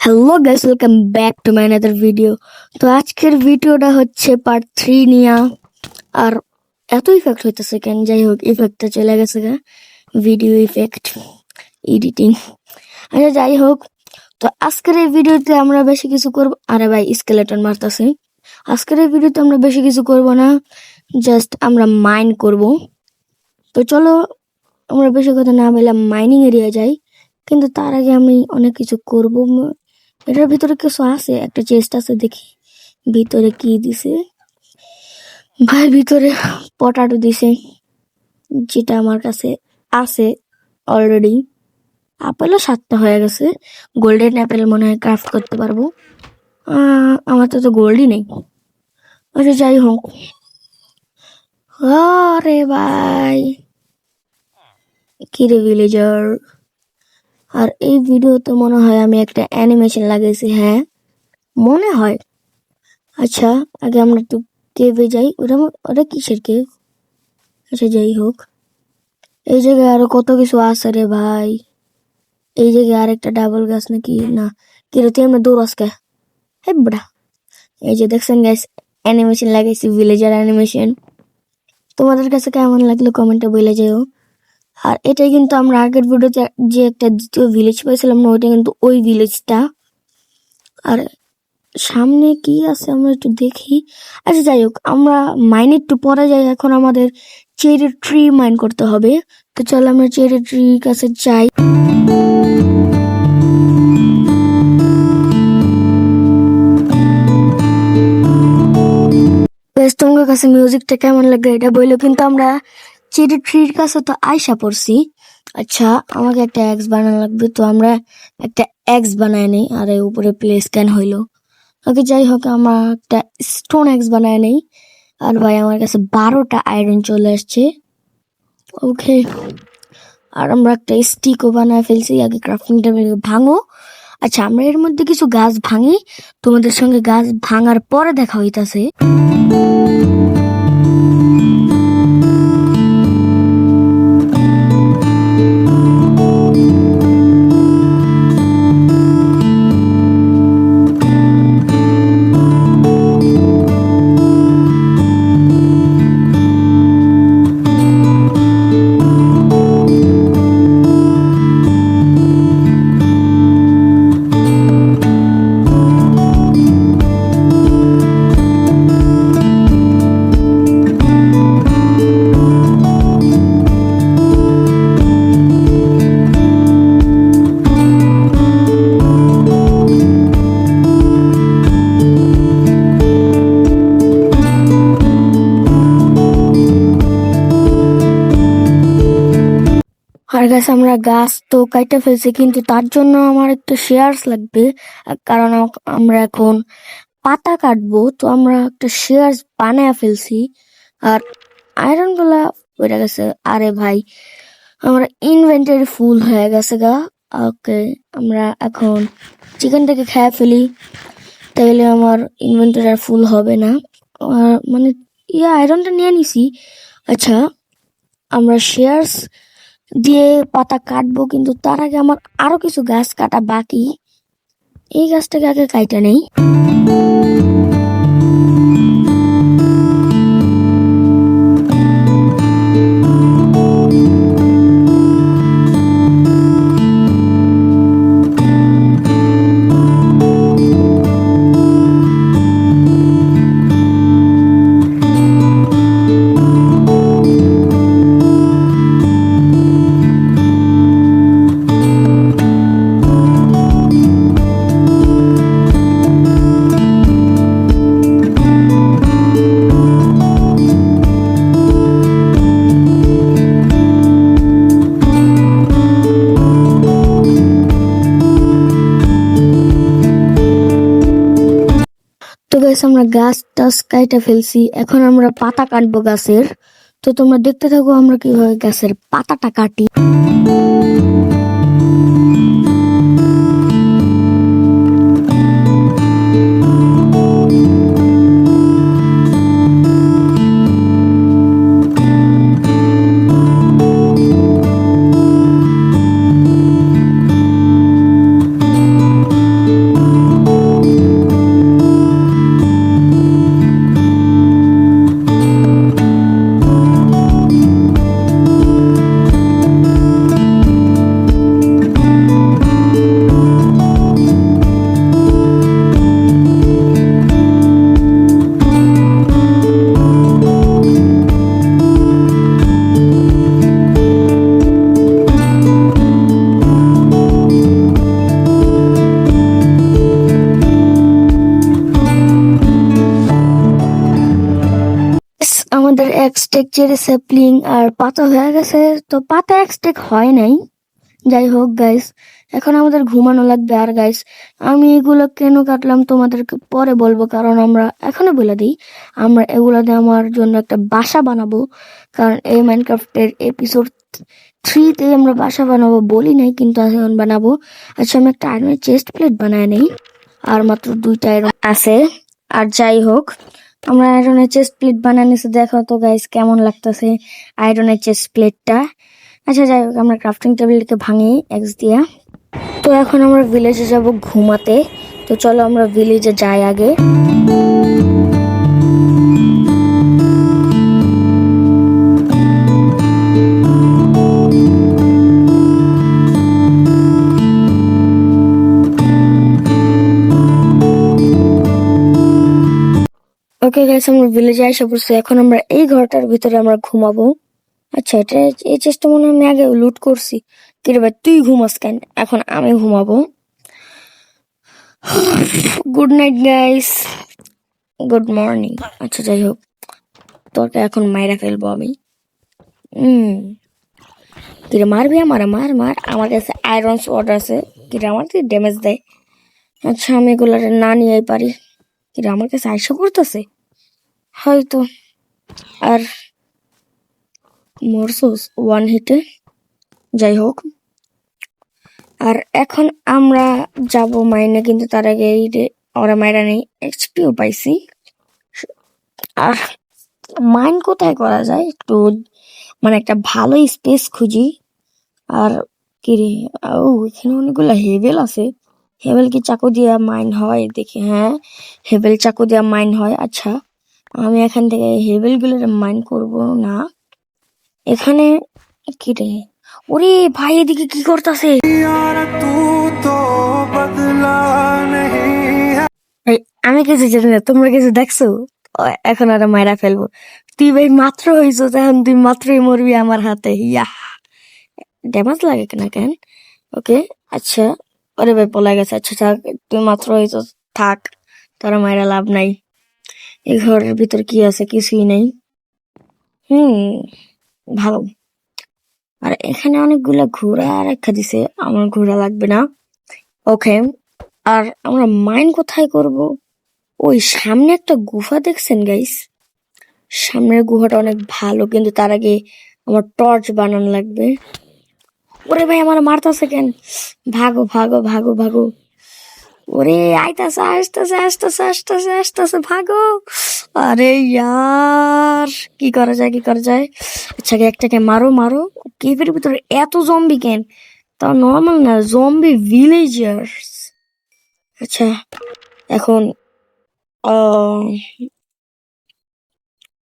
Hello guys, welcome back to my another video. তো আজকের ভিডিওটা হচ্ছে পার্ট 3 নিয়া। আর এত ইফেক্ট হইতেছে কেন? যাই হোক, ইফেক্টটা চলে গেছে গা, ভিডিও ইফেক্ট এডিটিং। আচ্ছা যাই হোক, তো আজকের এই ভিডিওতে আমরা বেশি কিছু করব। আরে ভাই, স্কেলেটন মারতাছে। আজকের এই ভিডিওতে আমরা বেশি কিছু করব না, জাস্ট আমরা মাইন করব। তো চলো, আমরা বেশি কথা না বলে মাইনিং এরিয়া যাই। কিন্তু তার আগে আমি অনেক কিছু করব। এটার ভিতরে কিছু আছে, একটা চেস্ট আছে, দেখি ভিতরে কি দিছে। ভাই ভিতরে পটাটো দিছে, যেটা আমার কাছে আছে অলরেডি। আপেলও 7টা হয়ে গেছে। গোল্ডেন অ্যাপেল মনে হয় ক্রাফট করতে পারবো। আমার তো গোল্ডই নেই। আচ্ছা যাই হোক, আরে ভাই কিরে ভিলেজার। আর এই ভিডিওতে মনে হয় আমি একটা অ্যানিমেশন লাগাইছি, হ্যাঁ মনে হয়। আচ্ছা আগে আমরা একটু কেভে যাই। ওটা কিসের কেভ? আচ্ছা যাই হোক, এই জায়গায় আরো কত কিছু আছে রে ভাই। এই জায়গায় আর একটা ডাবল গাছ নাকি না, কিরতি আমরা দৌড় কে হে বড়া। এই যে দেখছেন গাইস, অ্যানিমেশন লাগাইছি, ভিলেজার অ্যানিমেশন। তোমাদের কাছে কেমন লাগলো কমেন্টে বলে যেও। আর এটাই কিন্তু আমরা আগের ভিডিওতে যে একটা দ্বিতীয় ভিলেজ পেয়েছিলাম না, ওইটা কিন্তু ওই ভিলেজটা। আর সামনে কি আছে আমরা একটু দেখি। আচ্ছা যাই হোক, আমরা মাইন একটু পরে যাই। এখন আমাদের চেরি ট্রি মাইন করতে হবে। তো চলো আমরা চেরি ট্রি কাছে যাই। তোমার কাছে মিউজিকটা কেমন লাগে এটা বললো। কিন্তু আমরা চেরি ট্রির কাছে তো আইসা পড়ছি। আচ্ছা আমাকে একটা এক্স বানানো লাগবে, তো আমরা একটা এক্স বানায় নেই। আর উপরে প্লে স্ক্যান হইলো। ওকে যাই হোক, আমার একটা স্টোন এক্স বানায় নেই। আর ভাই আমার কাছে 12টা আয়রন চলে আসছে। ওকে, আর আমরা একটা স্টিকও বানায় ফেলছি। আগে ক্রাফটিং টেবিল ভাঙো। আচ্ছা আমরা এর মধ্যে কিছু গাছ ভাঙি, তোমাদের সঙ্গে গাছ ভাঙার পরে দেখা হইতাছে। আর গাছ আমরা গাছ তো কাইটা ফেলছি, কিন্তু তার জন্য আমার একটা শেয়ার্স লাগবে। কারণ আমরা এখন পাতা কাটবো, তো আমরা একটা শেয়ার্স বানায় ফেলছি। আর আয়রন গুলা পড়ে গেছে। আরে ভাই আমার ইনভেন্টরি ফুল হয়ে গেছে গা। ওকে, আমরা এখন চিকেনটাকে খেয়ে ফেলি, তাইলে আমার ইনভেন্টরি আর ফুল হবে না। মানে আয়রনটা নিয়ে নিছি। আচ্ছা আমরা শেয়ার্স দিয়ে পাতা কাটবো, কিন্তু তার আগে আমার আরো কিছু গাছ কাটা বাকি। এই গাছটাকে আগে কাইটা নেই। তো গাছ আমরা গাছ টাছ কাইটা ফেলছি, এখন আমরা পাতা কাটবো গাছের। তো তোমরা দেখতে থাকো আমরা কিভাবে গাছের পাতাটা কাটি। এক স্টেক চেরি স্যাপলিং আর পাতা হয়ে গেছে, তো পাতা এক স্টেক হয় নাই। যাই হোক গাইস, এখন আমাদের ঘুমানো লাগবে। আর গাইস, আমি এগুলো কেন কাটলাম তোমাদেরকে পরে বলবো, কারণ আমরা এখনো বলে দিই, আমরা এগুলোতে আমার জন্য একটা বাসা বানাবো। কারণ এই মাইনক্রাফটের এপিসোড 3-তে আমরা বাসা বানাবো বলি নাই, কিন্তু এখন বানাবো। আচ্ছা, আমি একটা আয়রনের চেস্ট প্লেট বানায় নেই, আর মাত্র 2টা আয়রন আছে। আর যাই হোক, আমরা আয়রনের চেস্ট প্লেট বানায় নিছি। দেখো তো গাইস কেমন লাগতেছে আয়রনের চেস্ট প্লেটটা। আচ্ছা যাই হোক, আমরা ক্রাফটিং টেবিলকে ভাঙি এক্স দিয়া। তো এখন আমরা ভিলেজে যাব ঘুমাতে। তো চলো আমরা ভিলেজে যাই আগে। ওকে গাইস, আমরা ভিলেজে এসে পড়ছি। এখন আমরা এই ঘরটার ভিতরে আমরা ঘুমাবো। আচ্ছা, এটা এই চেষ্টা মনে হয় আমি আগে লুট করছি। কিরে ভাই, তুই ঘুমাস কেন? এখন আমি ঘুমাবো। Good night guys, good morning. আচ্ছা যাই হোক, তোকে এখন মাইরা ফেলবো আমি। কিরে মারবি আমার? মার মার, আমার কাছে আয়রন সোয়ার্ড আছে। কিরে আমার তুই ড্যামেজ দেয়। আচ্ছা, আমি এগুলো না নিয়ে পারি। কিরে আমার কাছে আইসা করতেছে হয়তো। আর মরসোস ওয়ান হিটে। যাই হোক, আর এখন আমরা যাব মাইনে, কিন্তু তার আগে এই ওরা মাইরা নেই, এক্সপিও পাইছি। আর মাইন কোথায় করা যায় একটু, মানে একটা ভালো স্পেস খুঁজি। আর কি রে, ও এখানে অনেকগুলো হেভেল আছে। হেভেল কি চাকু দিয়া মাইন হয়? দেখি, হ্যাঁ হেভেল চাকু দিয়া মাইন হয়। আচ্ছা, আমি এখান থেকে হেভেল গুলো মাইন করব না। এখানে কি রে, ওরে ভাই এদিকে কি করতেছে? আমি কিছু জানি না, তোমরা কিছু দেখছো? এখন আর মায়েরা ফেলবো। তুই ভাই মাত্র হইছো, এখন তুই মাত্রই মরবি আমার হাতে। ইয়া, ড্যামেজ লাগে না কেন? ওকে, আচ্ছা। ওরে ভাই পলাই গেছে। আচ্ছা থাক, তুই মাত্র হইছো, থাক, তোরা মায়েরা লাভ নাই। এই ঘরের ভিতর কি আছে? কিছুই নেই। ভালো। আর এখানে অনেকগুলা ঘোড়া রেখা দিছে, আমার ঘোড়া লাগবে না। ওকে, আর আমরা মাইন কোথায় করব? ওই সামনে একটা গুহা দেখছেন গাইস? সামনের গুহাটা অনেক ভালো, কিন্তু তার আগে আমার টর্চ বানানো লাগবে। ওরে ভাই আমার মারতাছে কেন? ভাগো ভাগো ভাগো ভাগো। ওরে আইতাছে, আসতেছে আসতেছে আসতেছে আসতেছে, ভাগো। আরে ইয়ার, কি করা যায় কি করা যায়? আচ্ছা, একটাকে মারো মারো। কেভের ভিতরে এত জম্বি কেন? তা নর্মাল না, জম্বি ভিলেজার্স। আচ্ছা, এখন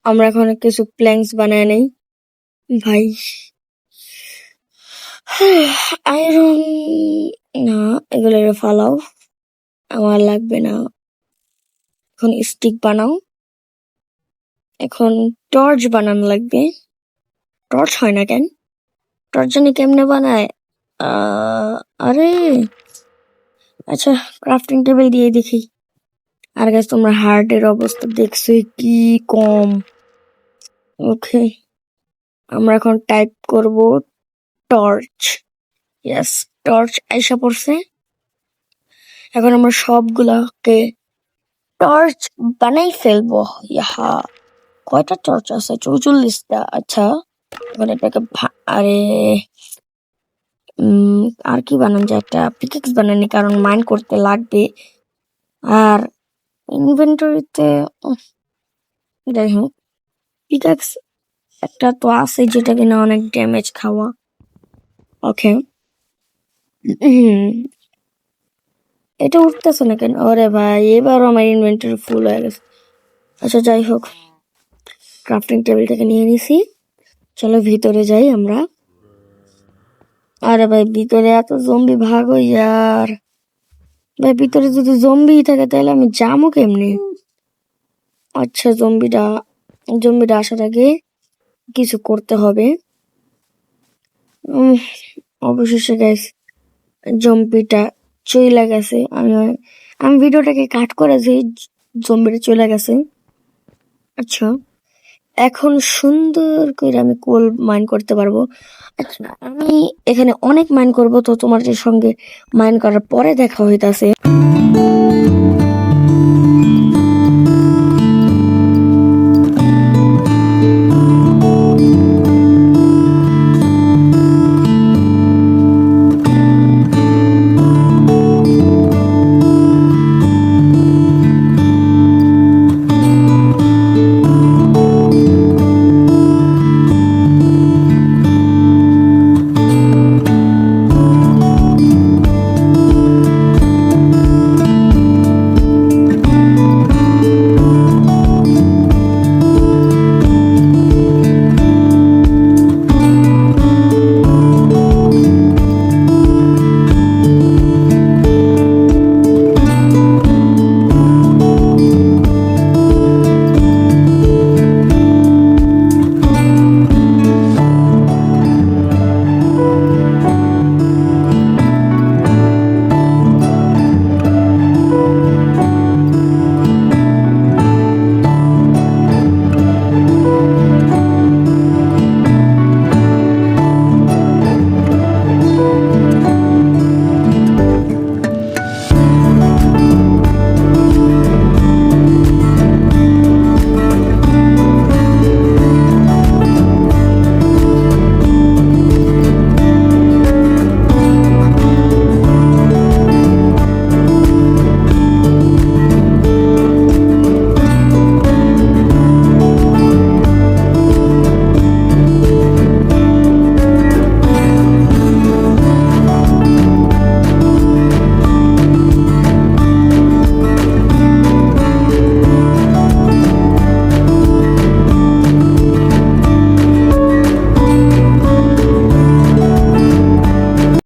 আমরা এখন কিছু প্ল্যাঙ্কস বানায় নেই ভাই। আয়রন না, এগুলো ফালাও, আমার লাগবে না। এখন স্টিক বানাও। এখন টর্চ বানানো লাগবে। টর্চ হয় না কেন? টর্চ জানি কেমনে বানায়। আরে আচ্ছা, ক্রাফটিং টেবিল দিয়ে দেখি। আর গাছ, তোমরা হার্টের অবস্থা দেখছো কি কম। ওকে, আমরা এখন টাইপ করব টর্চ। ইয়েস, টর্চ আইসা পড়ছে। এখন আমরা সবগুলাকে টর্চ বানাই ফেলবো। ইহা, কয়টা টর্চ আছে? 44টা। আচ্ছা, এখন এটাকে আরে আর কি বানান যায়? একটা পিকেক্স বানানি, কারণ মাইন করতে লাগবে। আর ইনভেন্টরিতে যাই হোক, পিকেক্স একটা তো আছে যেটা কিনা অনেক ড্যামেজ খাওয়া। ওকে, এটা উঠতেছে না কেন? ওরে ভাই, এবারও আমার ইনভেন্টরি ফুল হয়ে গেছে। আচ্ছা যাই হোক, ক্রাফটিং টেবিলটাকে নিয়ে নিছি। চলো ভিতরে যাই আমরা। আরে ভাই, ভিতরে এত জম্বি, ভাগো ইয়ার। ভাই ভিতরে যদি জম্বি থাকে তাহলে আমি যাবো কেমনি? আচ্ছা, জম্বিটা আসার আগে কিছু করতে হবে। অবশেষে গাইস, জম্বিটা চলে গেছে। আমি ভিডিওটাকে কাট করেছি, জম্বিটা চলে গেছে। আচ্ছা, এখন সুন্দর করে আমি কোল মাইন করতে পারবো। আচ্ছা আমি এখানে অনেক মাইন করব, তো তোমাদের সঙ্গে মাইন করার পরে দেখা হইতাছে।